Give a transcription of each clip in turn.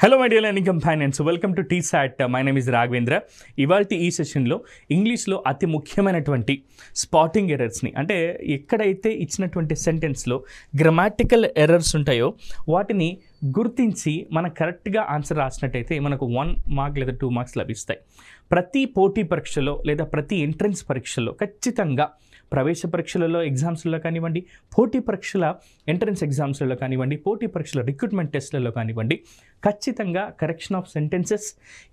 Hello my dear learning companions, welcome to TSAT. My name is Raghavendra. ఇవాల్టి ఈ సెషన్లో ఇంగ్లీష్లో అతి ముఖ్యమైనటువంటి స్పాటింగ్ ఎర్రర్స్ని అంటే ఎక్కడైతే ఇచ్చినటువంటి సెంటెన్స్లో గ్రామాటికల్ ఎర్రర్స్ ఉంటాయో వాటిని గుర్తించి మనం కరెక్ట్గా ఆన్సర్ రాసినట్టయితే మనకు 1 మార్క్ లేదా 2 మార్క్స్ లభిస్తాయి. ప్రతి పోటీ పరీక్షలో లేదా ప్రతి ఎంట్రన్స్ పరీక్షలో ఖచ్చితంగా ప్రవేశ పరీక్షలలో ఎగ్జామ్స్లలో కానివ్వండి, పోటీ పరీక్షల ఎంట్రన్స్ ఎగ్జామ్స్లలో కానివ్వండి, పోటీ పరీక్షల రిక్రూట్మెంట్ టెస్ట్లలో కానివ్వండి, ఖచ్చితంగా కరెక్షన్ ఆఫ్ సెంటెన్సెస్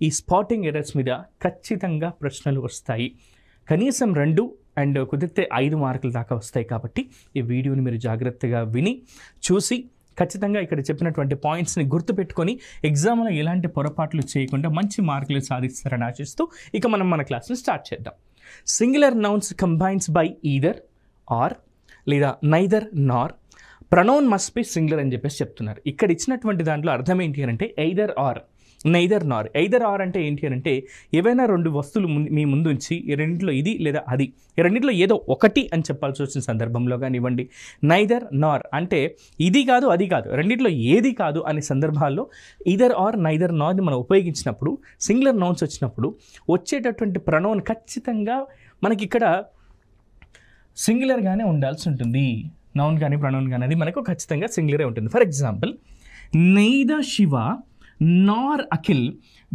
ఈ స్పాటింగ్ ఎర్రర్స్ మీద ఖచ్చితంగా ప్రశ్నలు వస్తాయి. కనీసం 2 అండ్ కుదిరితే 5 మార్కుల దాకా వస్తాయి. కాబట్టి ఈ వీడియోని మీరు జాగ్రత్తగా విని చూసి ఖచ్చితంగా ఇక్కడ చెప్పినటువంటి పాయింట్స్ని గుర్తుపెట్టుకొని ఎగ్జామ్లో ఎలాంటి పొరపాట్లు చేయకుండా మంచి మార్కులు సాధిస్తారని ఆశిస్తూ ఇక మనం మన క్లాస్ని స్టార్ట్ చేద్దాం. Singular nouns combines by either or లేదా neither nor. Pronoun must be singular అని చెప్పేసి చెప్తున్నారు. ఇక్కడ ఇచ్చినటువంటి దాంట్లో అర్థం ఏంటి అంటే either or, neither nor. Either or అంటే ఏంటి అంటే ఏవైనా 2 వస్తువులు మీ ముందు ఉంచి ఈ రెండింటిలో ఇది లేదా అది, ఈ రెండింటిలో ఏదో ఒకటి అని చెప్పాల్సి వచ్చిన సందర్భంలో కానివ్వండి. నైదర్ నార్ అంటే ఇది కాదు అది కాదు, రెండింటిలో ఏది కాదు అనే సందర్భాల్లో ఈదర్ ఆర్ నైదర్ నార్ని మనం ఉపయోగించినప్పుడు, సింగులర్ నౌన్స్ వచ్చినప్పుడు వచ్చేటటువంటి ప్రొనౌన్ ఖచ్చితంగా మనకి ఇక్కడ సింగులర్గానే ఉండాల్సి ఉంటుంది. నౌన్ కానీ ప్రొనౌన్ కానీ అది మనకు ఖచ్చితంగా సింగులరే ఉంటుంది. For example, neither Shiva Nar Akhil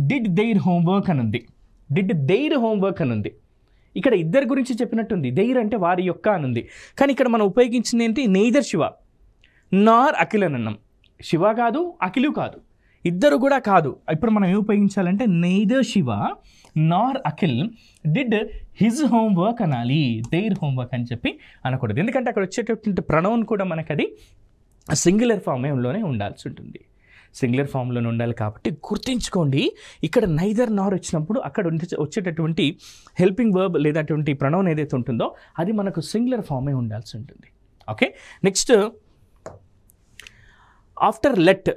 did their homework అని ఉంది. డిడ్ దెయిర్ హోంవర్క్ అని ఉంది. ఇక్కడ ఇద్దరి గురించి చెప్పినట్టుంది. దెయిర్ అంటే వారి యొక్క అని ఉంది. కానీ ఇక్కడ మనం ఉపయోగించింది ఏంటి? నెయిదర్ శివ నార్ అఖిల్ అని అన్నాం. శివ కాదు, అఖిలు కాదు, ఇద్దరు కూడా కాదు. ఇప్పుడు మనం ఏం ఉపయోగించాలంటే neither Shiva Nar Akhil did his homework అనాలి. దెయిర్ హోంవర్క్ అని చెప్పి అనకూడదు. ఎందుకంటే అక్కడ వచ్చేటటువంటి ప్రొనౌన్ కూడా మనకు అది సింగులర్ ఫామ్లోనే ఉండాల్సి ఉంటుంది. సింగులర్ ఫామ్లోనే ఉండాలి. కాబట్టి గుర్తుంచుకోండి, ఇక్కడ నైదర్ నార్ వచ్చినప్పుడు అక్కడ వచ్చేటటువంటి హెల్పింగ్ వర్బ్ లేదటువంటి ప్రొనౌన్ ఏదైతే ఉంటుందో అది మనకు సింగులర్ ఫామే ఉండాల్సి ఉంటుంది. Okay, next after let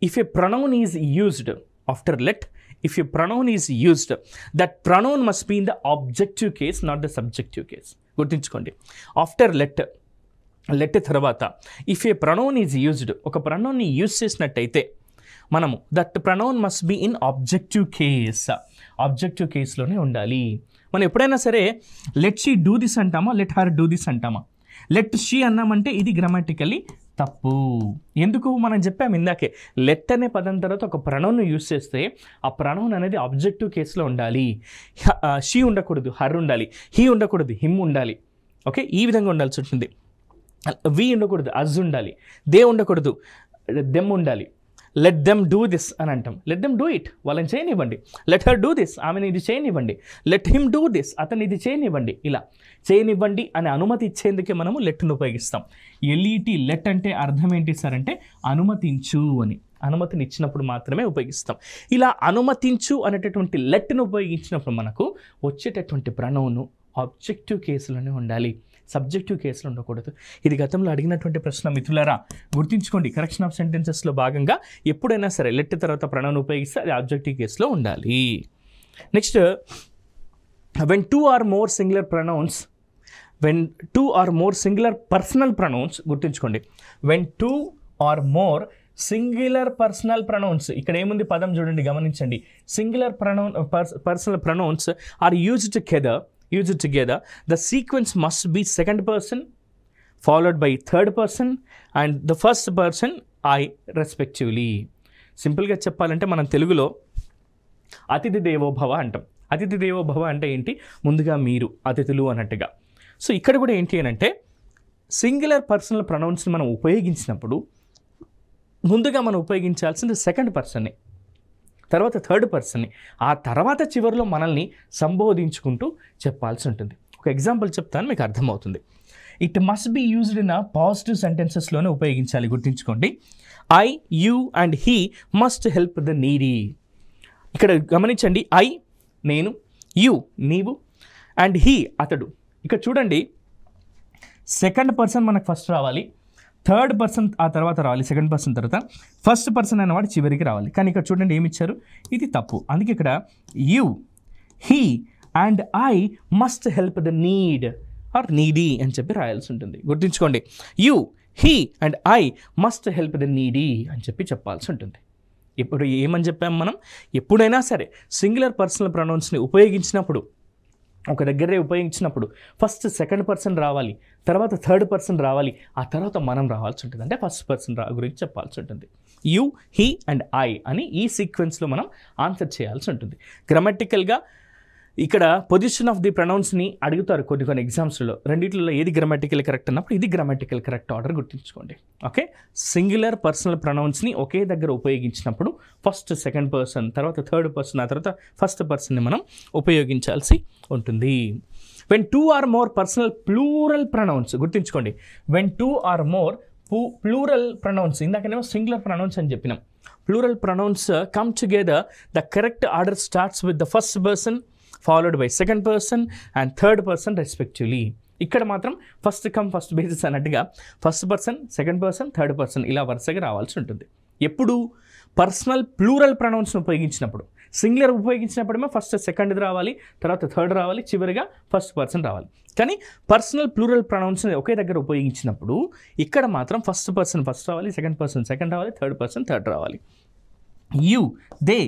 if a pronoun is used, after let if a pronoun is used, that pronoun must be in the objective case, not the subjective case. గుర్తుంచుకోండి, after let తర్వాత if a pronoun is used, ఒక ప్రొనౌన్ని use చేసినట్టయితే మనము that pronoun must be in objective case, objective కేస్లోనే ఉండాలి. మనం ఎప్పుడైనా సరే లెట్ షీ డూ దిస్ అంటామా, లెట్ హర్ డూ దిస్ అంటామా? లెట్ షీ అన్నామంటే ఇది గ్రామాటికల్లీ తప్పు. ఎందుకు? మనం చెప్పాము ఇందాకే, లెట్ అనే పదం తర్వాత ఒక ప్రొనౌన్ యూజ్ చేస్తే ఆ ప్రొనౌన్ అనేది ఆబ్జెక్టివ్ కేసులో ఉండాలి. షీ ఉండకూడదు, హర్ ఉండాలి. హీ ఉండకూడదు, హిమ్ ఉండాలి. ఓకే, ఈ విధంగా ఉండాల్సి ఉంటుంది. వి ఉండకూడదు, అజ్ ఉండాలి. దే ఉండకూడదు, దెమ్ ఉండాలి. లెట్ దెమ్ డూ దిస్ అని అంటాం. లెట్ దెమ్ డూ ఇట్, వాళ్ళని చేయనివ్వండి. లెట్ హర్ డూ దిస్, ఆమెను ఇది చేయనివ్వండి. లెట్ హిమ్ డూ దిస్, అతను ఇది చేయనివ్వండి. ఇలా చేయనివ్వండి అనే అనుమతి ఇచ్చేందుకే మనము లెట్ను ఉపయోగిస్తాం. ఎల్ఈటి లెట్ అంటే అర్థం ఏంటి సార్ అంటే అనుమతించు అని. అనుమతిని ఇచ్చినప్పుడు మాత్రమే ఉపయోగిస్తాం. ఇలా అనుమతించు అనేటటువంటి లెట్ను ఉపయోగించినప్పుడు మనకు వచ్చేటటువంటి ప్రొనౌన్ ఆబ్జెక్టివ్ కేసులోనే ఉండాలి, సబ్జెక్టివ్ కేసులో ఉండకూడదు. ఇది గతంలో అడిగినటువంటి ప్రశ్న మిత్రులారా, గుర్తుంచుకోండి. కరెక్షన్ ఆఫ్ సెంటెన్సెస్లో భాగంగా ఎప్పుడైనా సరే లెట్ తర్వాత ప్రొనౌన్ ఉపయోగిస్తే అది ఆబ్జెక్టివ్ కేసులో ఉండాలి. Next, when 2 or more singular pronouns, when 2 or more singular personal pronouns, గుర్తుంచుకోండి, when 2 or more singular personal pronouns, ఇక్కడ ఏముంది పదం చూడండి, గమనించండి. Singular personal pronouns are used together, the sequence must be second person followed by third person and the first person I respectively. సింపుల్గా చెప్పాలంటే మనం తెలుగులో అతిథి దేవోభవ అంటాం. అతిథి దేవోభవ అంటే ఏంటి? ముందుగా మీరు అతిథులు అన్నట్టుగా. సో ఇక్కడ కూడా ఏంటి అని అంటే సింగులర్ పర్సనల్ ప్రొనౌన్స్ని మనం ఉపయోగించినప్పుడు ముందుగా మనం ఉపయోగించాల్సింది సెకండ్ పర్సన్ని, తర్వాత థర్డ్ పర్సన్ని, ఆ తర్వాత చివరిలో మనల్ని సంబోధించుకుంటూ చెప్పాల్సి ఉంటుంది. ఒక ఎగ్జాంపుల్ చెప్తాను, మీకు అర్థమవుతుంది. It must be used in positive సెంటెన్సెస్లోనే ఉపయోగించాలి. గుర్తుంచుకోండి, I, you and he must help the needy. ఇక్కడ గమనించండి, ఐ నేను, యూ నీవు, అండ్ హీ అతడు. ఇక్కడ చూడండి, సెకండ్ పర్సన్ మనకు ఫస్ట్ రావాలి, థర్డ్ పర్సన్ ఆ తర్వాత రావాలి, సెకండ్ పర్సన్ తర్వాత ఫస్ట్ పర్సన్ అనేవాడు చివరికి రావాలి. కానీ ఇక్కడ చూడండి ఏమి ఇచ్చారు, ఇది తప్పు. అందుకే ఇక్కడ you, he and I must help the need or needy అని చెప్పి రాయాల్సి ఉంటుంది. గుర్తుంచుకోండి, you, he and I must help the needy అని చెప్పి చెప్పాల్సి ఉంటుంది. ఇప్పుడు ఏమని చెప్పాము మనం, ఎప్పుడైనా సరే సింగులర్ పర్సనల్ ప్రొనౌన్స్ని ఉపయోగించినప్పుడు, ఒక దగ్గరే ఉపయోగించినప్పుడు ఫస్ట్ సెకండ్ పర్సన్ రావాలి, తర్వాత థర్డ్ పర్సన్ రావాలి, ఆ తర్వాత మనం రావాల్సి ఉంటుంది. అంటే ఫస్ట్ పర్సన్ గురించి చెప్పాల్సి ఉంటుంది. యూ, హీ అండ్ ఐ అని ఈ సీక్వెన్స్లో మనం ఆన్సర్ చేయాల్సి ఉంటుంది. గ్రామటికల్గా ఇక్కడ పొజిషన్ ఆఫ్ ది ప్రొనౌన్స్ని అడుగుతారు కొన్ని ఎగ్జామ్స్లో. రెండిట్లో ఏది గ్రామటికల్ కరెక్ట్ అన్నప్పుడు ఇది గ్రామటికల్ కరెక్ట్ ఆర్డర్ గుర్తుంచుకోండి. ఓకే, సింగులర్ పర్సనల్ ప్రొనౌన్స్ని ఒకే దగ్గర ఉపయోగించినప్పుడు ఫస్ట్ సెకండ్ పర్సన్, తర్వాత థర్డ్ పర్సన్, ఆ తర్వాత ఫస్ట్ పర్సన్ని మనం ఉపయోగించాల్సి ఉంటుంది. When two or more personal plural pronouns, గుర్తుంచుకోండి, when two or more plural pronouns, ఇందాకనేమో సింగులర్ ప్రొనౌన్స్ అని చెప్పినాం. Plural pronouns come together, the correct order starts with the first person followed by second person and third person respectively. ఇక్కడ మాత్రం first come first basis అన్నట్టుగా first person, second person, third person ఇలా వరుసగా రావాల్సి ఉంటుంది. ఎప్పుడు పర్సనల్ ప్లూరల్ ప్రొనౌన్స్ని ఉపయోగించినప్పుడు. Singular ఉపయోగించినప్పుడేమో first second రావాలి, తర్వాత థర్డ్ రావాలి, చివరిగా ఫస్ట్ పర్సన్ రావాలి. కానీ పర్సనల్ ప్లూరల్ ప్రొనౌన్స్ని ఒకే దగ్గర ఉపయోగించినప్పుడు ఇక్కడ మాత్రం ఫస్ట్ పర్సన్ ఫస్ట్ రావాలి, సెకండ్ పర్సన్ సెకండ్ రావాలి, థర్డ్ పర్సన్ థర్డ్ రావాలి. You, they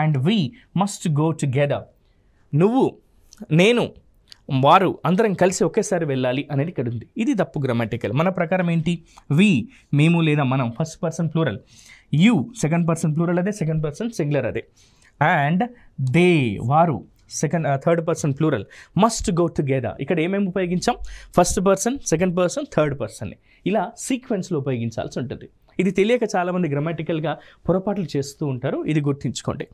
and we must go together. నువ్వు, నేను, వారు అందరం కలిసి ఒకేసారి వెళ్ళాలి అనేది ఇక్కడ ఉంది. ఇది తప్పు గ్రామటికల్. మన ప్రకారం ఏంటి, వి మేము లేదా మనం first person plural, you second person plural అదే, సెకండ్ పర్సన్ సింగులర్ అదే, అండ్ దే వారు third person plural, must go together. ఇక్కడ ఏమేమి ఉపయోగించాం, first person, second person, third పర్సన్ని ఇలా సీక్వెన్స్లో ఉపయోగించాల్సి ఉంటుంది. ఇది తెలియక చాలామంది గ్రామటికల్గా పొరపాట్లు చేస్తూ ఉంటారు, ఇది గుర్తుంచుకోండి.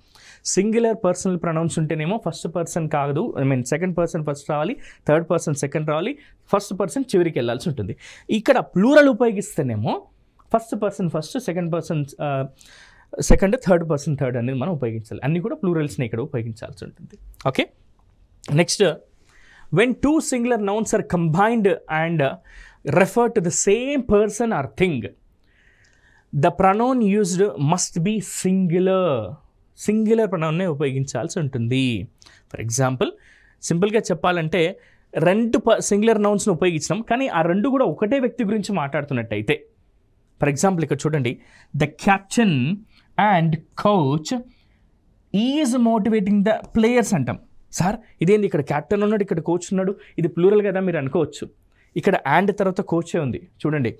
సింగులర్ పర్సనల్ ప్రొనౌన్స్ ఉంటేనేమో ఫస్ట్ పర్సన్ కాదు, సెకండ్ పర్సన్ ఫస్ట్ రావాలి, థర్డ్ పర్సన్ సెకండ్ రావాలి, ఫస్ట్ పర్సన్ చివరికి వెళ్ళాల్సి ఉంటుంది. ఇక్కడ ప్లూరల్ ఉపయోగిస్తేనేమో first person first, second person second, third person third అనేది మనం ఉపయోగించాలి. అన్నీ కూడా ప్లూరల్స్ని ఇక్కడ ఉపయోగించాల్సి ఉంటుంది. Okay, next, when two singular nouns are combined and refer to the same person or thing, the pronoun used must be singular ప్రొనౌన్నే ఉపయోగించాల్సి ఉంటుంది. ఫర్ ఎగ్జాంపుల్, సింపుల్గా చెప్పాలంటే రెండు సింగులర్ నౌన్స్ని ఉపయోగించినాం, కానీ ఆ రెండు కూడా ఒకటే వ్యక్తి గురించి మాట్లాడుతున్నట్టయితే, ఫర్ ఎగ్జాంపుల్ ఇక్కడ చూడండి, the captain and coach is motivating the players అంటాం. సార్ ఇదేంది, ఇక్కడ కెప్టెన్ ఉన్నాడు, ఇక్కడ కోచ్ ఉన్నాడు, ఇది ప్లూరల్ కదా మీరు అనుకోవచ్చు. ఇక్కడ అండ్ తర్వాత కోచే ఉంది చూడండి.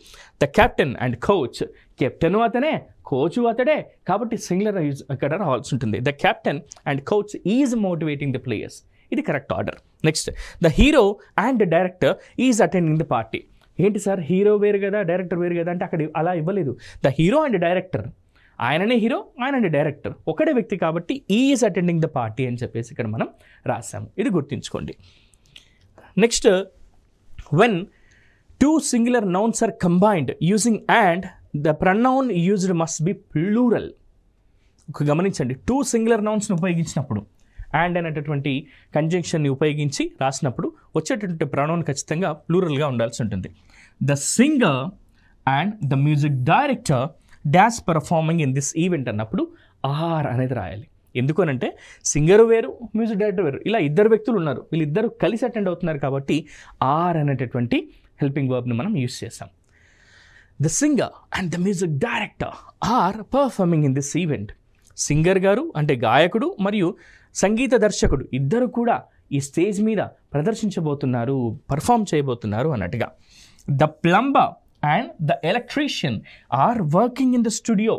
The captain and coach, captain అతనే, కోచ్ అతడే, కాబట్టి సింగులర్ అక్కడ రావాల్సి ఉంటుంది. The captain and coach is motivating the players, ఇది correct order. Next, the hero and director is attending the party. ఏంటి సార్, హీరో వేరు కదా డైరెక్టర్ వేరు కదా అంటే అక్కడ అలా ఇవ్వలేదు. ద హీరో అండ్ డైరెక్టర్, ఆయననే హీరో, ఆయననే డైరెక్టర్, ఒకటే వ్యక్తి కాబట్టి ఈజ్ అటెండింగ్ ద పార్టీ అని చెప్పేసి ఇక్కడ మనం రాసాము, ఇది గుర్తుంచుకోండి. Next, when two singular nouns are combined using and, the pronoun used must be plural. గమనించండి, టూ సింగులర్ నౌన్స్ని ఉపయోగించినప్పుడు అండ్ అనేటటువంటి కంజంక్షన్ని ఉపయోగించి రాసినప్పుడు వచ్చేటటువంటి ప్రొనౌన్ ఖచ్చితంగా ప్లూరల్గా ఉండాల్సి ఉంటుంది. The singer and the music director dash performing in this event అన్నప్పుడు ఆర్ అనేది రాయాలి. ఎందుకనంటే సింగర్ వేరు, మ్యూజిక్ డైరెక్టర్ వేరు, ఇలా ఇద్దరు వ్యక్తులు ఉన్నారు, వీళ్ళిద్దరూ కలిసి అటెండ్ అవుతున్నారు కాబట్టి ఆర్ అనేటటువంటి హెల్పింగ్ వర్బ్ని మనం యూస్ చేస్తాం. The singer and the music director are performing in this event. Singer గారు అంటే గాయకుడు మరియు సంగీత దర్శకుడు ఇద్దరు కూడా ఈ స్టేజ్ మీద ప్రదర్శించబోతున్నారు, పర్ఫామ్ చేయబోతున్నారు అన్నట్టుగా. The plumber and the electrician are working in the studio.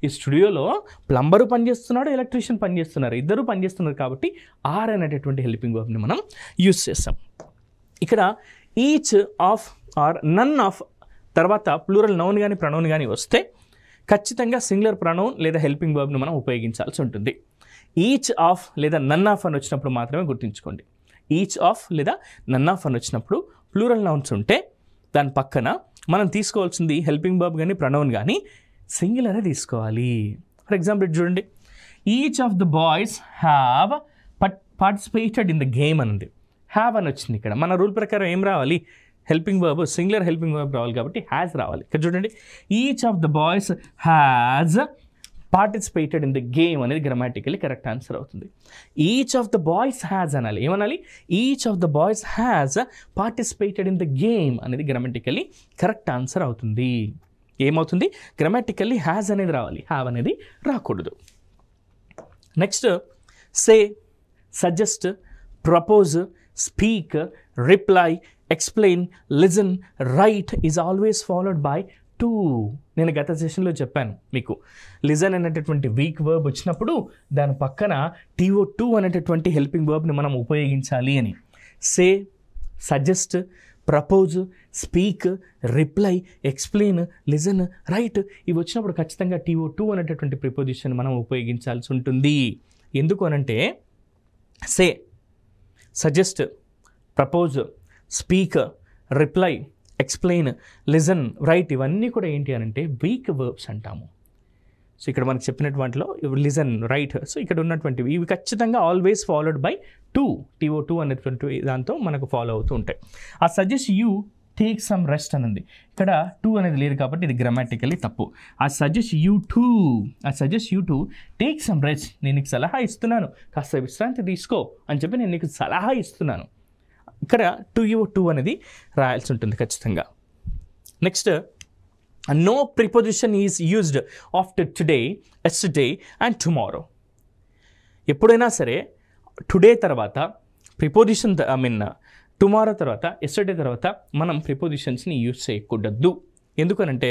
ఈ స్టూడియోలో ప్లంబరు పనిచేస్తున్నాడు, ఎలక్ట్రీషియన్ పనిచేస్తున్నారు, ఇద్దరు పనిచేస్తున్నారు కాబట్టి ఆర్ అనేటటువంటి హెల్పింగ్ వర్బ్ని మనం యూస్ చేస్తాం. ఇక్కడ each of or none of తర్వాత ప్లూరల్ నౌన్ కానీ ప్రొనౌన్ కానీ వస్తే ఖచ్చితంగా సింగులర్ ప్రొనౌన్ లేదా హెల్పింగ్ వర్బ్ని మనం ఉపయోగించాల్సి ఉంటుంది. ఈచ్ ఆఫ్ లేదా నన్ ఆఫ్ అని వచ్చినప్పుడు మాత్రమే గుర్తుంచుకోండి. ఈచ్ ఆఫ్ లేదా నన్ ఆఫ్ అని వచ్చినప్పుడు ప్లూరల్ నౌన్స్ ఉంటే దాని పక్కన మనం తీసుకోవాల్సింది హెల్పింగ్ వర్బ్ కానీ ప్రొనౌన్ కానీ సింగులరే తీసుకోవాలి. ఫర్ ఎగ్జాంపుల్ చూడండి, each of the boys have participated in the game అని ఉంది. హ్యావ్ అని వచ్చింది. ఇక్కడ మన రూల్ ప్రకారం ఏం రావాలి, helping verb, singular helping verb రావాలి కాబట్టి హ్యాజ్ రావాలి. ఇక్కడ చూడండి, each of the boys has participated in the game అనేది గ్రామాటికల్లీ కరెక్ట్ ఆన్సర్ అవుతుంది. Each of the boys has అనాలి. ఏమనాలి, each of the boys has participated in the game అనేది గ్రామాటికల్లీ కరెక్ట్ ఆన్సర్ అవుతుంది. ఏమవుతుంది, గ్రామాటికల్లీ హ్యాజ్ అనేది రావాలి, have అనేది రాకూడదు. Next say, suggest, propose, speak, reply, explain, listen, right is always followed by to. నేను గత సెషన్లో చెప్పాను మీకు, లిజన్ అనేటటువంటి వీక్ వర్బ్ వచ్చినప్పుడు దాని పక్కన TO2 అనేటటువంటి హెల్పింగ్ వర్బ్ని మనం ఉపయోగించాలి అని. Say, suggest, propose, speak, reply, explain, listen, write ఇవి వచ్చినప్పుడు ఖచ్చితంగా TO2 అనేటటువంటి ప్రిపోజిషన్ మనం ఉపయోగించాల్సి ఉంటుంది. ఎందుకు అనంటే say, suggest, propose, speak, reply, explain, listen, write ఇవన్నీ కూడా ఏంటి అనంటే వీక్ వర్బ్స్ అంటాము. సో ఇక్కడ మనకు చెప్పినటువంటి వాటిలో లిజన్, రైట్, సో ఇక్కడ ఉన్నటువంటివి ఇవి ఖచ్చితంగా always followed by to, TO2 అనేటువంటి దాంతో మనకు ఫాలో అవుతూ ఉంటాయి. ఆ suggest you take some rest అని ఇక్కడ టు అనేది లేదు కాబట్టి ఇది గ్రామాటికల్లీ తప్పు. ఆ suggest you to take some rest, నేను నీకు సలహా ఇస్తున్నాను, కాస్త విశ్రాంతి తీసుకో అని చెప్పి నేను నీకు సలహా ఇస్తున్నాను. ఇక్కడ TO2 అనేది రాయాల్సి ఉంటుంది ఖచ్చితంగా. Next no preposition is used after today, yesterday and tomorrow. ఎప్పుడైనా సరే టుడే తర్వాత ప్రిపోజిషన్ టుమారో తర్వాత, ఎస్టర్డే తర్వాత మనం ప్రిపోజిషన్స్ని యూజ్ చేయకూడదు. ఎందుకనంటే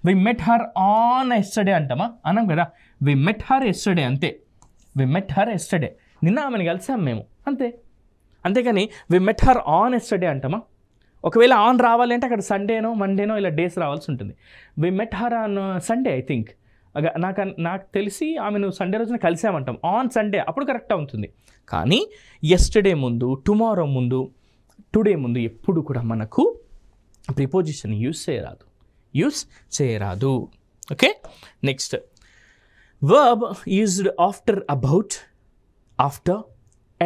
వి మెట్ హర్ ఆన్ ఎస్టర్డే అంటామా, అన్నాం కదా, వి మెట్ హర్ ఎస్టర్డే, అంతే, వి మెట్ హర్ ఎస్టర్డే, నిన్న ఆమెను కలిసాం మేము, అంతే. అంతేకాని వి మెట్ హర్ ఆన్ ఎస్టర్డే అంటామా. ఒకవేళ ఆన్ రావాలి అంటే అక్కడ సండేనో మండేనో ఇలా డేస్ రావాల్సి ఉంటుంది. We met her on Sunday, I think, నాకు తెలిసి ఆమెను సండే రోజున కలిసామంటాం, ఆన్ సండే అప్పుడు కరెక్ట్ అవుతుంది. కానీ ఎస్టర్డే ముందు, టుమారో ముందు, టుడే ముందు ఎప్పుడు కూడా మనకు ప్రిపోజిషన్ యూజ్ చేయరాదు. Okay, next verb used after, about, after,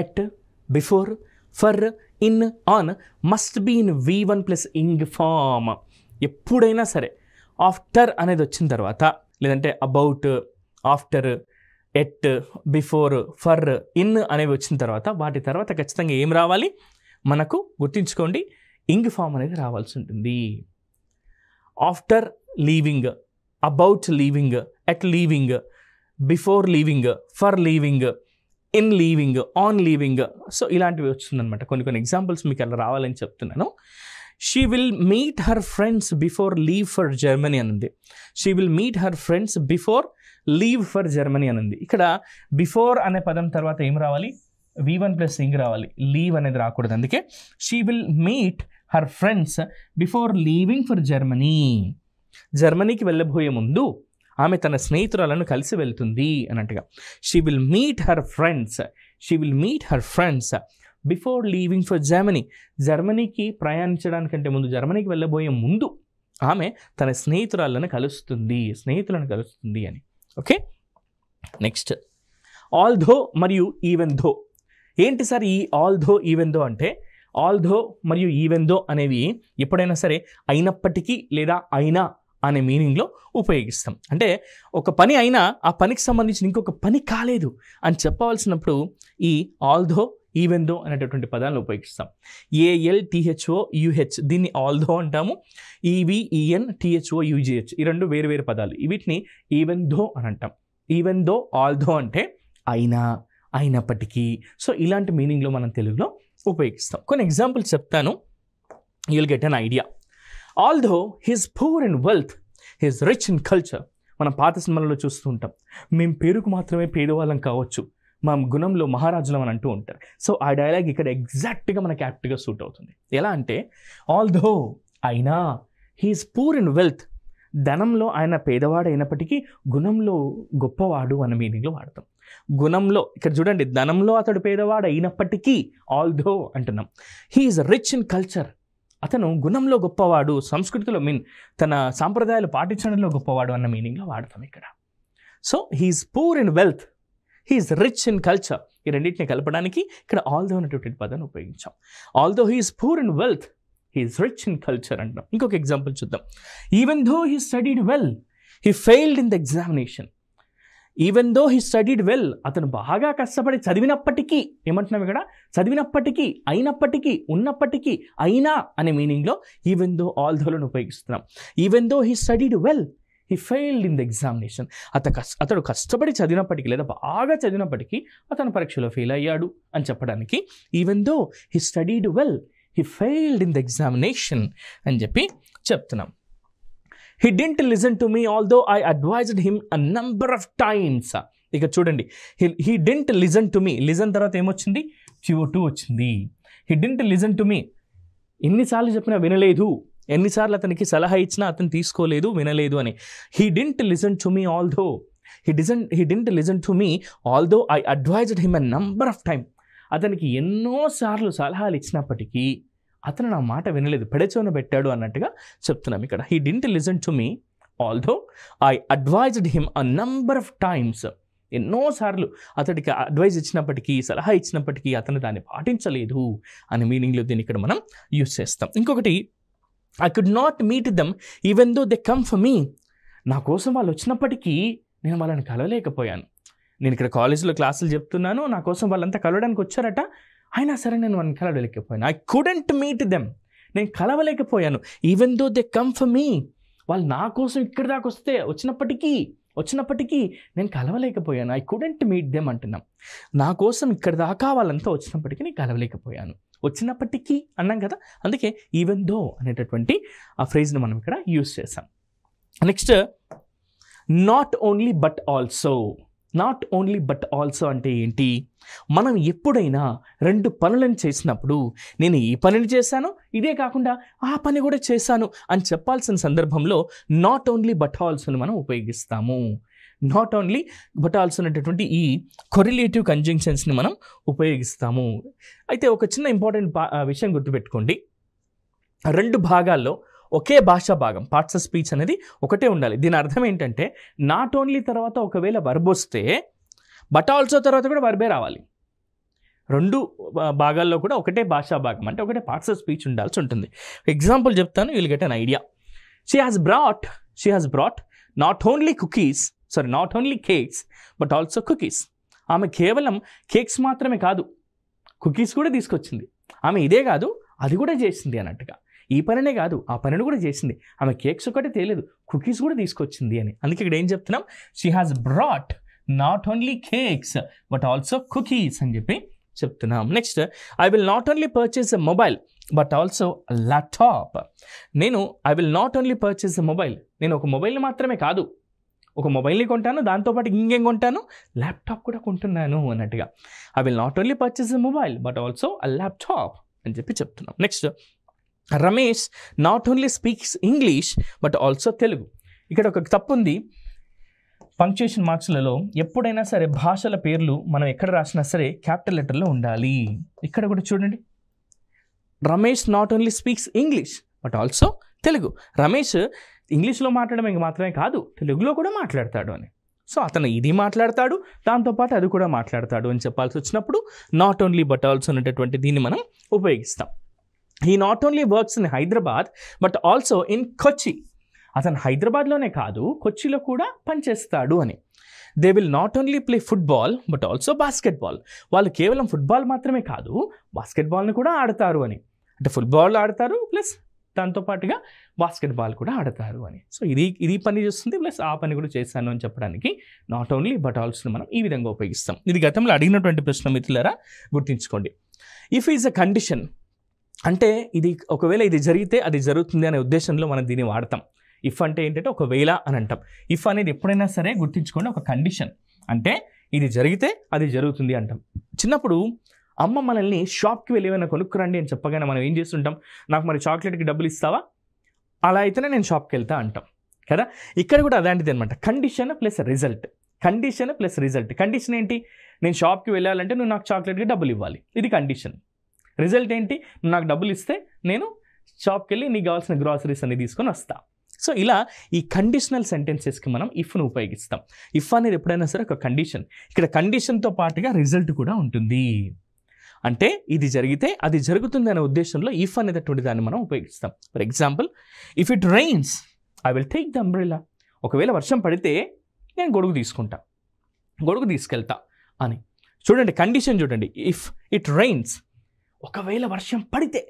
at, before, for, in, on must be in V1 plus ing form. ఎప్పుడైనా సరే ఆఫ్టర్ అనేది వచ్చిన తర్వాత, లేదంటే about, after, at, before, for, in అనేవి వచ్చిన తర్వాత వాటి తర్వాత ఖచ్చితంగా ఏం రావాలి మనకు, గుర్తుంచుకోండి, ఇంగ్ ఫామ్ అనేది రావాల్సి ఉంటుంది. After leaving, about leaving, at leaving, before leaving, for leaving, in leaving, on leaving, so ఇలాంటివి వస్తుందన్నమాట. కొన్ని ఎగ్జాంపుల్స్ మీకు అలా రావాలని చెప్తున్నాను. She will meet her friends before leave for Germany అనుంది. She will meet her friends before leave for Germany అనుంది. ఇక్కడ బిఫోర్ అనే పదం తర్వాత ఏం రావాలి, V1 ప్లస్ ఇంగ్ రావాలి, లీవ్ అనేది రాకూడదు. అందుకే she will meet her friends before leaving for Germany. జర్మనీకి వెళ్ళబోయే ముందు ఆమె తన స్నేహితురాలను కలిసి వెళ్తుంది అన్నట్టుగా. She will meet her friends before leaving for Germany. జర్మనీకి ప్రయాణించడానికంటే ముందు, జర్మనీకి వెళ్ళబోయే ముందు ఆమె తన స్నేహితులను కలుస్తుంది అని. ఓకే, నెక్స్ట్ ఆల్దో మరియు ఈవెన్ దో. ఏంటి సార్ ఈ ఆల్దో ఈవెన్ దో అంటే, ఆల్దో మరియు ఈవెన్ దో అనేవి ఎప్పుడైనా సరే అయినప్పటికీ లేదా అయినా అనే మీనింగ్లో ఉపయోగిస్తాం. అంటే ఒక పని అయినా ఆ పనికి సంబంధించిన ఇంకొక పని కాలేదు అని చెప్పవలసినప్పుడు ఈ ఆల్దో, ఈవెన్ దో అనేటటువంటి పదాలను ఉపయోగిస్తాం. ALTHOUH దీన్ని ఆల్దో అంటాము. EVENTHOUGH ఈ రెండు వేరు పదాలు. వీటిని ఈవెన్ దో అని అంటాం. ఈవెన్ దో, ఆల్దో అంటే అయినా, అయినప్పటికీ. సో ఇలాంటి మీనింగ్లో మనం తెలుగులో ఉపయోగిస్తాం. కొన్ని ఎగ్జాంపుల్స్ చెప్తాను, you will get an idea. Although he's poor in wealth, he's rich in culture. మనం పాత సినిమాలలో చూస్తూ ఉంటాం, మేము పేరుకు మాత్రమే పేదవాళ్ళం కావచ్చు, మా గుణంలో మహారాజులం అని అంటూ ఉంటారు. సో ఆ డైలాగ్ ఇక్కడ ఎగ్జాక్ట్గా మనకి యాప్ట్గా సూట్ అవుతుంది. ఎలా అంటే ఆల్దో, అయినా, హీస్ పూర్ ఇన్ వెల్త్, ధనంలో ఆయన పేదవాడు అయినప్పటికీ గుణంలో గొప్పవాడు అన్న మీనింగ్లో వాడతాం. గుణంలో ఇక్కడ చూడండి, ధనంలో అతడు పేదవాడు అయినప్పటికీ ఆల్దో అంటున్నాం. హీఈస్ రిచ్ ఇన్ కల్చర్, అతను గుణంలో గొప్పవాడు, సంస్కృతిలో తన సాంప్రదాయాలు పాటించడంలో గొప్పవాడు అన్న మీనింగ్లో వాడతాం ఇక్కడ. So he is poor in wealth, he is rich in culture, ఈ రెండింటిని కలపడానికి ఇక్కడ ఆల్దో అనేటువంటి పదాన్ని ఉపయోగించాం. Although he is poor in wealth, he is rich in culture అంటాం. ఇంకొక ఎగ్జాంపుల్ చూద్దాం. Even though he studied well, he failed in the examination. Even though he studied well, అతను బాగా కష్టపడి చదివినప్పటికీ, ఏమంటున్నాం ఇక్కడ, చదివినప్పటికీ, అయినప్పటికీ, ఉన్నప్పటికీ, అయినా అనే మీనింగ్లో ఈవెన్ దో ఆల్ దోలను ఉపయోగిస్తున్నాం. Even though he studied well he failed in the examination. అతడు కష్టపడి చదివినప్పటికీ లేదా బాగా చదివినప్పటికీ అతను పరీక్షలో ఫెయిల్ అయ్యాడు అని చెప్పడానికి even though he studied well he failed in the examination అని చెప్పి చెప్తున్నాం. He didn't listen to me although I advised him a number of times. ఇక చూడండి, he didn't listen to me, listen తర్వాత ఏమొచ్చింది, CO2 వచ్చింది. He didn't listen to me, ఎన్నిసార్లు చెప్పినా వినలేదు, ఎన్నిసార్లు అతనికి సలహా ఇచ్చినా అతను తీసుకోలేదు, వినలేదు అని. He didn't listen to me although he didn't listen to me although I advised him a number of time. అతనికి ఎన్నోసార్లు సలహాలు ఇచ్చినప్పటికీ అతను నా మాట వినలేదు, పెడచోన పెట్టాడు అన్నట్టుగా చెప్తున్నాం ఇక్కడ. He didn't listen to me although I advised him a number of times. ఎన్నోసార్లు అతడికి అడ్వైజ్ ఇచ్చినప్పటికీ, సలహా ఇచ్చినప్పటికీ అతను దాన్ని పాటించలేదు అనే మీనింగ్లో దీన్ని ఇక్కడ మనం యూజ్ చేస్తాం. ఇంకొకటి, I could not meet them even though they come for me. నా కోసం వాళ్ళు వచ్చినప్పటికీ నేను వాళ్ళని కలవలేకపోయాను. నేను ఇక్కడ కాలేజీలో క్లాసులు చెప్తున్నాను, నా కోసం వాళ్ళంతా కలవడానికి వచ్చారట, అయినా సరే నేను వాళ్ళని కలవలేకపోయాను. I couldn't meet them, నేను కలవలేకపోయాను. Even though they come for me, వాళ్ళు నా కోసం ఇక్కడి దాకా వచ్చినప్పటికీ నేను కలవలేకపోయాను. I couldn't meet them అంటున్నాం. నా కోసం ఇక్కడి దాకా వాళ్ళంతా వచ్చినప్పటికీ నేను కలవలేకపోయాను. వచ్చినప్పటికీ అన్నాం కదా, అందుకే ఈవెన్ దో అనేటటువంటి ఆ ఫ్రేజ్ని మనం ఇక్కడ యూజ్ చేసాం. Next, not only but also. Not only but also అంటే ఏంటి, మనం ఎప్పుడైనా 2 పనులను చేసినప్పుడు నేను ఈ పనిని చేశాను, ఇదే కాకుండా ఆ పని కూడా చేశాను అని చెప్పాల్సిన సందర్భంలో నాట్ ఓన్లీ బట్ ఆల్సోని మనం ఉపయోగిస్తాము. నాట్ ఓన్లీ బట్ ఆల్సో అనేటటువంటి ఈ కొరిలేటివ్ కంజంక్షన్స్ని మనం ఉపయోగిస్తాము. అయితే ఒక చిన్న ఇంపార్టెంట్ విషయం గుర్తుపెట్టుకోండి, 2 భాగాల్లో ఒకే భాషా భాగం, పార్ట్స్ ఆఫ్ స్పీచ్ అనేది ఒకటే ఉండాలి. దీని అర్థం ఏంటంటే, నాట్ ఓన్లీ తర్వాత ఒకవేళ వర్బ్ వస్తే బట్ ఆల్సో తర్వాత కూడా వర్బే రావాలి. 2 భాగాల్లో కూడా ఒకటే భాషా భాగం అంటే ఒకటే పార్ట్స్ ఆఫ్ స్పీచ్ ఉండాల్సి ఉంటుంది. ఎగ్జాంపుల్ చెప్తాను, you will get an idea. She has brought not only cakes but also cookies. ఆమె కేవలం కేక్స్ మాత్రమే కాదు, కుకీస్ కూడా తీసుకొచ్చింది. ఆమె ఇదే కాదు, అది కూడా చేసింది అన్నట్టుగా. ఈ పనినే కాదు, ఆ పనిని కూడా చేసింది. ఆమె కేక్స్ ఒకటే తేలేదు, కుకీస్ కూడా తీసుకొచ్చింది అని. అందుకే ఇక్కడ ఏం చెప్తున్నాం, she has brought not only cakes but also cookies అని చెప్పి చెప్తున్నాం. Next, I will not only purchase a mobile but also laptop. I will not only purchase a mobile, నేను ఒక మొబైల్ని మాత్రమే కాదు, ఒక మొబైల్ని కొంటాను, దాంతోపాటు ఇంకేం కొంటాను, ల్యాప్టాప్ కూడా కొంటున్నాను అన్నట్టుగా. I will not only purchase a mobile but also a laptop అని చెప్పి చెప్తున్నాం. Next, Ramesh not only speaks English but also Telugu. ఇక్కడ ఒక తప్పు ఉంది, పంక్చుయేషన్ మార్క్స్లలో ఎప్పుడైనా సరే భాషల పేర్లు మనం ఎక్కడ రాసినా సరే క్యాపిటల్ లెటర్లో ఉండాలి. ఇక్కడ కూడా చూడండి, Ramesh not only speaks English but also Telugu. Ramesh ఇంగ్లీష్లో మాట్లాడడం మాత్రమే కాదు, తెలుగులో కూడా మాట్లాడతాడు అని. సో అతను ఇది మాట్లాడతాడు, దాంతోపాటు అది కూడా మాట్లాడతాడు అని చెప్పాల్సి వచ్చినప్పుడు నాట్ ఓన్లీ బట్ ఆల్సో అనేటటువంటి దీన్ని మనం ఉపయోగిస్తాం. He not only works in Hyderabad but also in Kochi. అతను హైదరాబాద్లోనే కాదు, కొచ్చిలో కూడా పనిచేస్తాడు అని. They will not only play football but also basketball. వాళ్ళు కేవలం ఫుట్బాల్ మాత్రమే కాదు, బాస్కెట్బాల్ని కూడా ఆడతారు అని. అంటే ఫుట్బాల్ ఆడతారు ప్లస్ దాంతోపాటుగా బాస్కెట్బాల్ కూడా ఆడతారు అని. సో ఇది పని చేస్తుంది ప్లస్ ఆ పని కూడా చేశాను అని చెప్పడానికి నాట్ ఓన్లీ బట్ ఆల్సో మనం ఈ విధంగా ఉపయోగిస్తాం. ఇది గతంలో అడిగినటువంటి ప్రశ్న, మిత్రులారా గుర్తుంచుకోండి. ఇఫ్ ఈజ్ అ కండిషన్ అంటే ఇది ఒకవేళ ఇది జరిగితే అది జరుగుతుంది అనే ఉద్దేశంలో మనం దీన్ని వాడతాం. ఇఫ్ అంటే ఏంటంటే ఒకవేళ అని అంటాం. ఇఫ్ అనేది ఎప్పుడైనా సరే గుర్తుంచుకోండి, ఒక కండిషన్ అంటే ఇది జరిగితే అది జరుగుతుంది అంటాం. చిన్నప్పుడు అమ్మ మనల్ని షాప్కి వెళ్ళి ఏమైనా కొనుక్కురండి అని చెప్పగానే మనం ఏం చేస్తుంటాం, నాకు మరి చాక్లెట్కి డబ్బులు ఇస్తావా, అలా అయితేనే నేను షాప్కి వెళ్తా అంటాం కదా. ఇక్కడ కూడా అలాంటిది అనమాట, కండిషన్ ప్లస్ రిజల్ట్. కండిషన్ ఏంటి, నేను షాప్కి వెళ్ళాలంటే నువ్వు నాకు చాక్లెట్కి డబ్బులు ఇవ్వాలి, ఇది కండిషన్. రిజల్ట్ ఏంటి, నువ్వు నాకు డబ్బులు ఇస్తే నేను షాప్కి వెళ్ళి నీకు కావాల్సిన గ్రాసరీస్ అన్ని తీసుకొని వస్తా. సో ఇలా ఈ కండిషనల్ సెంటెన్సెస్కి మనం ఇఫ్ను ఉపయోగిస్తాం. ఇఫ్ అనేది ఎప్పుడైనా సరే ఒక కండిషన్, ఇక్కడ కండిషన్తో పాటుగా రిజల్ట్ కూడా ఉంటుంది. అంటే ఇది జరిగితే అది జరుగుతుంది అనే ఉద్దేశంలో ఇఫ్ అనేటటువంటి దాన్ని మనం ఉపయోగిస్తాం. For example, if it rains I will take the umbrella. ఒకవేళ వర్షం పడితే నేను గొడుగు తీసుకుంటా. గొడుగు తీసుకెళ్తా అని. చూడండి కండిషన్ చూడండి, ఇఫ్ ఇట్ రైన్స్, ఒకవేళ వర్షం పడితే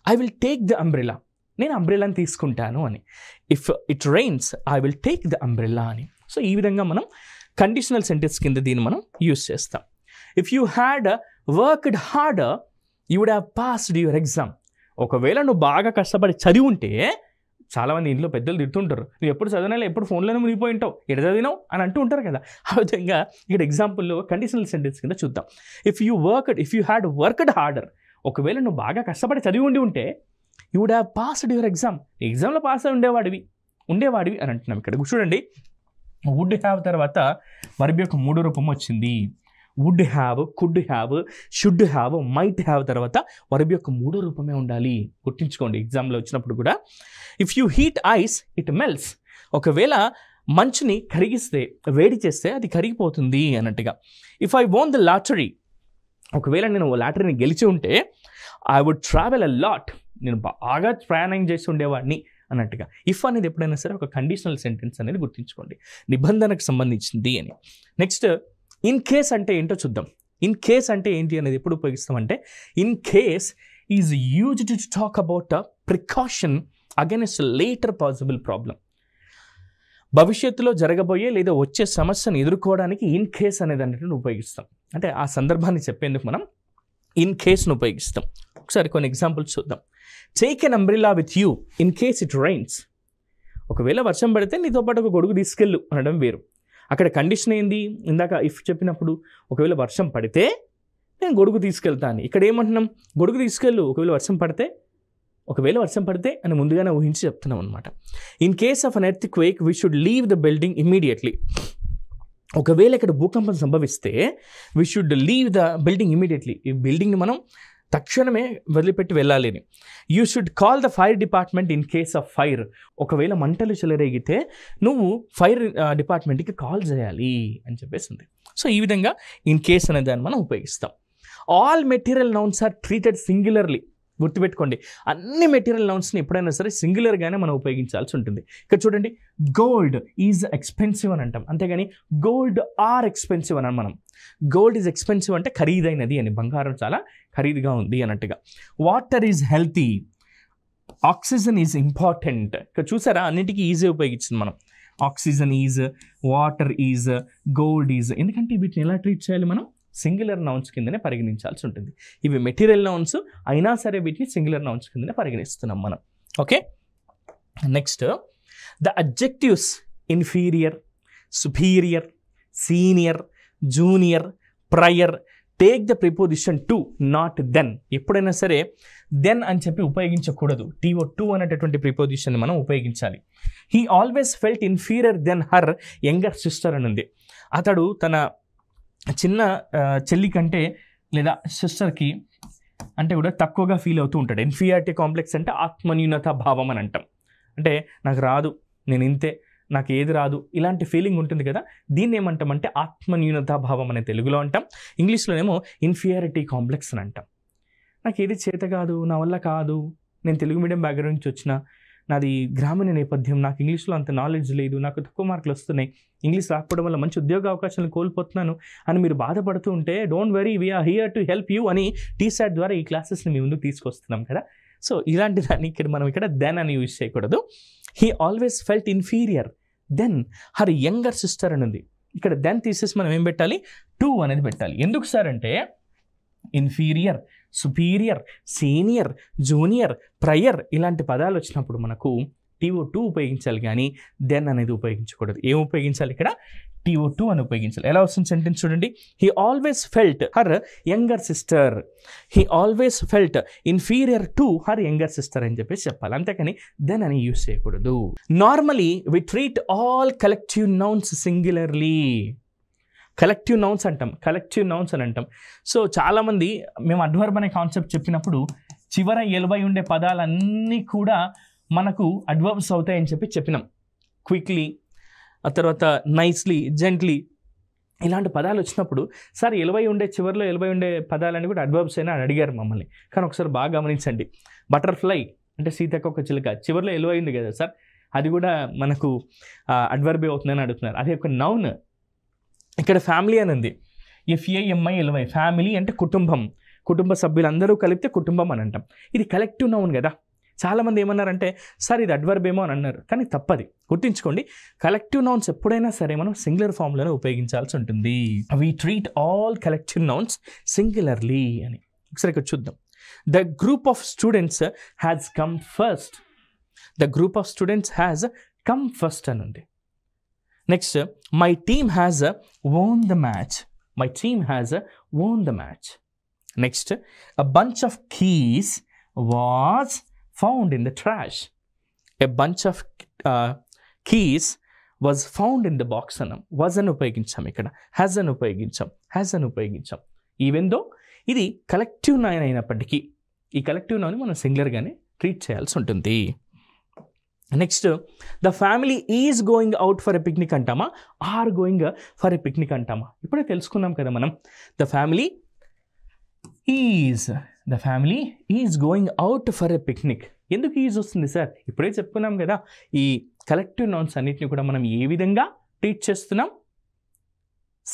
I will take the umbrella, నేను అంబ్రెలాని తీసుకుంటాను అని. If it rains I will take the umbrella అని. సో ఈ విధంగా మనం కండిషనల్ సెంటెన్స్ కింద దీన్ని మనం యూస్ చేస్తాం. If you had worked harder you would have passed your exam. ఒకవేళ నువ్వు బాగా కష్టపడి చదివి ఉంటే, చాలామంది ఇంట్లో పెద్దలు తిడుతుంటారు, నువ్వు ఎప్పుడు చదివినా ఎప్పుడు ఫోన్లోనే మునిగిపోయి ఉంటావు, ఎడ చదివినావు అని అంటూ ఉంటారు కదా. ఆ విధంగా ఇక్కడ ఎగ్జాంపుల్లో కండిషనల్ సెంటెన్స్ కింద చూద్దాం. If you had worked harder, ఒకవేళ నువ్వు బాగా కష్టపడి చదివి ఉంటే you would have passed your exam, ఎగ్జామ్లో పాస్ అయి ఉండేవాడివి అని అంటున్నాం. ఇక్కడ చూడండి, వుడ్ హ్యావ్ తర్వాత వర్బ్ యొక్క 3వ రూపం వచ్చింది. Would have, could have, should have, might have తర్వాత వర్బ్ యొక్క 3వ రూపమే ఉండాలి. గుర్తుంచుకోండి ఎగ్జామ్లో వచ్చినప్పుడు కూడా. If you heat ice it melts, ఒకవేళ మంచుని కరిగిస్తే, వేడి చేస్తే అది కరిగిపోతుంది అన్నట్టుగా. If I won the lottery, ఒకవేళ నేను లాటరీని గెలిచి ఉంటే I would travel a lot, నేను బాగా ప్రయాణం చేసి ఉండేవాడిని అన్నట్టుగా. ఇఫ్ అనేది ఎప్పుడైనా సరే ఒక కండిషనల్ సెంటెన్స్ అనేది గుర్తుంచుకోండి, నిబంధనకు సంబంధించింది అని. నెక్స్ట్ ఇన్ కేస్ అంటే ఏంటో చూద్దాం. ఇన్ కేస్ అంటే ఏంటి అనేది ఎప్పుడు ఉపయోగిస్తామంటే, in case is used to talk about a precaution against later possible problem. భవిష్యత్తులో జరగబోయే లేదా వచ్చే సమస్యను ఎదుర్కోవడానికి ఇన్ కేస్ అనేది అన్నిటిని ఉపయోగిస్తాం. అంటే ఆ సందర్భాన్ని చెప్పేందుకు మనం ఇన్ కేస్ను ఉపయోగిస్తాం. ఒకసారి కొన్ని ఎగ్జాంపుల్స్ చూద్దాం. Take an umbrella with you in case it rains, ఒకవేళ వర్షం పడితే నీతో పాటు ఒక గొడుగు తీసుకెళ్ళు అనడం వేరు. అక్కడ కండిషన్ ఏంది, ఇందాక ఇఫ్ చెప్పినప్పుడు ఒకవేళ వర్షం పడితే నేను గొడుగు తీసుకెళ్తాను. ఇక్కడ ఏమంటున్నాం, గొడుగు తీసుకెళ్ళు ఒకవేళ వర్షం పడితే అని ముందుగానే ఊహించి చెప్తున్నాం అనమాట. In case of an earth quake we should leave the building immediately, ఒకవేళ ఇక్కడ భూకంపం సంభవిస్తే we should leave the building immediately, ఈ బిల్డింగ్ని మనం తక్షణమే వదిలిపెట్టి వెళ్ళాలి అని. You should call the fire department in case of fire, ఒకవేళ మంటలు చెలరేగితే నువ్వు ఫైర్ డిపార్ట్మెంట్కి కాల్ చేయాలి అని చెప్పేసి ఉంది. సో ఈ విధంగా ఇన్ కేస్ అనే దాన్ని మనం ఉపయోగిస్తాం. All material nouns are treated singularly, గుర్తుపెట్టుకోండి అన్ని మెటీరియల్ నౌన్స్ని ఎప్పుడైనా సరే సింగులర్గానే మనం ఉపయోగించాల్సి ఉంటుంది. ఇక్కడ చూడండి, గోల్డ్ ఈజ్ ఎక్స్పెన్సివ్ అని అంటాం, అంతేగాని గోల్డ్ ఆర్ ఎక్స్పెన్సివ్ అని మనం. గోల్డ్ ఈజ్ ఎక్స్పెన్సివ్ అంటే ఖరీదైనది అని, బంగారం చాలా ఖరీదుగా ఉంది అన్నట్టుగా. Water is healthy, oxygen is important. ఇక్కడ చూసారా అన్నిటికీ ఈజీ ఉపయోగించింది మనం. Oxygen is, water is, gold is, ఎందుకంటే వీటిని ఎలా ట్రీట్ చేయాలి మనం, సింగులర్ నౌన్స్ కిందనే పరిగణించాల్సి ఉంటుంది. ఇవి మెటీరియల్ నౌన్స్ అయినా సరే వీటిని సింగులర్ నౌన్స్ కిందనే పరిగణిస్తున్నాం మనం. Okay, next the adjectives inferior, superior, senior, junior, prior take the preposition to, not than. ఎప్పుడైనా సరే దెన్ అని చెప్పి ఉపయోగించకూడదు, TO2 అనేటటువంటి ప్రిపోజిషన్ మనం ఉపయోగించాలి. He always felt inferior than her younger sister అని ఉంది. అతడు తన చిన్న చెల్లి కంటే లేదా సిస్టర్కి అంటే కూడా తక్కువగా ఫీల్ అవుతూ ఉంటాడు. ఇన్ఫీరియారిటీ కాంప్లెక్స్ అంటే ఆత్మన్యూనత భావం అని అంటాం. అంటే నాకు రాదు, నేను ఇంతే, నాకు ఏది రాదు, ఇలాంటి ఫీలింగ్ ఉంటుంది కదా, దీన్ని ఏమంటామంటే ఆత్మన్యూనత భావం అనే తెలుగులో అంటాం. ఇంగ్లీష్లోనేమో ఇన్ఫీరియారిటీ కాంప్లెక్స్ అని అంటాం. నాకు ఏది చేత కాదు, నా వల్ల కాదు, నేను తెలుగు మీడియం బ్యాక్గ్రౌండ్ నుంచి వచ్చిన, నాది గ్రామీణ నేపథ్యం, నాకు ఇంగ్లీష్లో అంత నాలెడ్జ్ లేదు, నాకు తక్కువ మార్కులు వస్తున్నాయి, ఇంగ్లీష్ రాకపోవడం వల్ల మంచి ఉద్యోగ అవకాశాలను కోల్పోతున్నాను అని మీరు బాధపడుతూ ఉంటే don't worry, we're here to help you అని TSAT ద్వారా ఈ క్లాసెస్ని మీ ముందుకు తీసుకొస్తున్నాం కదా. సో ఇలాంటి దాన్ని మనం ఇక్కడ దెన్ అని యూజ్ చేయకూడదు. He always felt inferior than her younger sister అని ఉంది. ఇక్కడ దెన్ తీసేసి మనం ఏం పెట్టాలి, టు అనేది పెట్టాలి. ఎందుకు సార్ అంటే inferior, superior, senior, junior, prior ఇలాంటి పదాలు వచ్చినప్పుడు మనకు TO2 ఉపయోగించాలి, కానీ దెన్ అనేది ఉపయోగించకూడదు. ఏం ఉపయోగించాలి ఇక్కడ, TO2 అని ఉపయోగించాలి. ఎలా వస్తుంది సెంటెన్స్ చూడండి, he always felt her younger sister, he always felt inferior to her younger sister అని చెప్పేసి చెప్పాలి, అంతేకాని దెన్ అని యూజ్ చేయకూడదు. Normally we treat all collective nouns singularly. Collective nouns అని అంటాం. సో చాలామంది మేము అడ్వర్బ్ అనే కాన్సెప్ట్ చెప్పినప్పుడు చివర ఎలువై ఉండే పదాలన్నీ కూడా మనకు అడ్వర్బ్స్ అవుతాయని చెప్పినాం. క్విక్లీ, ఆ తర్వాత నైస్లీ, జెంట్లీ ఇలాంటి పదాలు వచ్చినప్పుడు సార్ చివరిలో ఎలువై ఉండే పదాలన్నీ కూడా అడ్వర్బ్స్ అయినా అని అడిగారు మమ్మల్ని. కానీ ఒకసారి బాగా గమనించండి, బటర్ఫ్లై అంటే సీతకొక చిలుక చివరిలో ఎలువై ఉంది కదా సార్, అది కూడా మనకు అడ్వర్బే అవుతుందని అడుగుతున్నారు. అది ఒక నౌన్. ఇక్కడ ఫ్యామిలీ అని ఉంది, FAMILY, ఫ్యామిలీ అంటే కుటుంబం, కుటుంబ సభ్యులందరూ కలిపితే కుటుంబం అని అంటాం. ఇది కలెక్టివ్ నౌన్ కదా. చాలామంది ఏమన్నారంటే సార్ ఇది అడ్వర్బ్ ఏమో అని అన్నారు, కానీ తప్పది. గుర్తుంచుకోండి, కలెక్టివ్ నౌన్స్ ఎప్పుడైనా సరే మనం సింగులర్ ఫామ్లోనే ఉపయోగించాల్సి ఉంటుంది. We treat all collective nouns singularly అని. ఒకసారి ఇక్కడ చూద్దాం. The group of students has come first. The group of students has come first అని ఉంది. Next, my team has won the match. My team has won the match. Next, a bunch of keys was found in the trash. A bunch of keys was found in the box అన్నాం. was అని ఉపయోగించాం, ఇక్కడ has అని ఉపయోగించాం. Even though ఇది collective noun అయినప్పటికీ ఈ collective noun మనం సింగులర్గానే treat చేయాల్సి ఉంటుంది. Next, the family is going out for a picnic అంటామా, or going for a picnic అంటామా? ఇప్పుడే తెలుసుకున్నాం కదా మనం. The family is going out for a picnic. ఎందుకు ఈజ్ వస్తుంది సార్? ఇప్పుడే చెప్పుకున్నాం కదా, ఈ కలెక్టివ్ నౌన్స్ అన్నిటిని కూడా మనం ఏ విధంగా ట్రీట్ చేస్తున్నాం,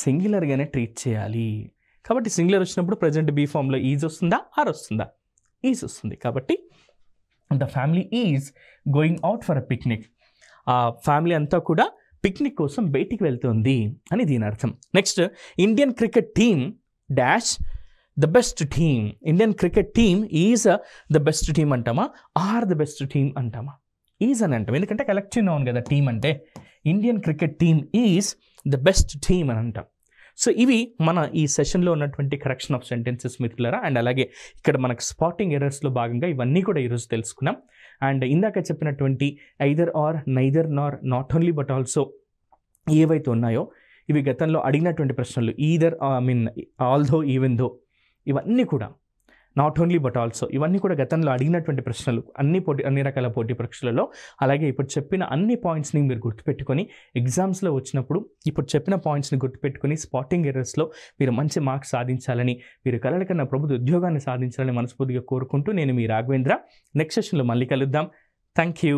సింగులర్గానే ట్రీట్ చేయాలి. కాబట్టి సింగులర్ వచ్చినప్పుడు ప్రజెంట్ బీ ఫామ్లో ఈజ్ వస్తుందా, ఆర్ వస్తుందా? ఈజ్ వస్తుంది. కాబట్టి the family is going out for a picnic. ఆ ఫ్యామిలీ అంతా కూడా పిక్నిక్ కోసం బయటికి వెళ్తుంది అని దీని అర్థం. Next, Indian cricket team dash the best team. Indian cricket team is the best team అంటామా, ఆర్ ద బెస్ట్ టీమ్ అంటామా? ఈజ్ అని అంటాం, ఎందుకంటే కలెక్టివ్ నౌన్ కదా టీమ్ అంటే. Indian cricket team is the best team అని అంటాం. సో ఇవి మన ఈ సెషన్లో ఉన్నటువంటి కరెక్షన్ ఆఫ్ సెంటెన్సెస్ మిత్రులారా. అండ్ అలాగే ఇక్కడ మనకు స్పాటింగ్ ఎర్రర్స్లో భాగంగా ఇవన్నీ కూడా ఈరోజు తెలుసుకున్నాం. అండ్ ఇందాక చెప్పినటువంటి either are, neither Nar, not only but also ఏవైతే ఉన్నాయో ఇవి గతంలో అడిగినటువంటి ప్రశ్నలు. ఈదర్ ఆల్దో, ఈవెన్ దో, ఇవన్నీ కూడా నాట్ ఓన్లీ బట్ ఆల్సో, ఇవన్నీ కూడా గతంలో అడిగినటువంటి ప్రశ్నలు అన్ని రకాల పోటీ పరీక్షలలో. అలాగే ఇప్పుడు చెప్పిన అన్ని పాయింట్స్ని మీరు గుర్తుపెట్టుకొని ఎగ్జామ్స్లో వచ్చినప్పుడు ఇప్పుడు చెప్పిన పాయింట్స్ని గుర్తుపెట్టుకొని స్పాటింగ్ ఎర్రర్స్లో మీరు మంచి మార్క్స్ సాధించాలని, మీరు కలల కన్నా ప్రభుత్వ ఉద్యోగాన్ని సాధించాలని మనస్ఫూర్తిగా కోరుకుంటూ నేను మీ రాఘవేంద్ర. నెక్స్ట్ సెషన్లో మళ్ళీ కలుద్దాం. Thank you.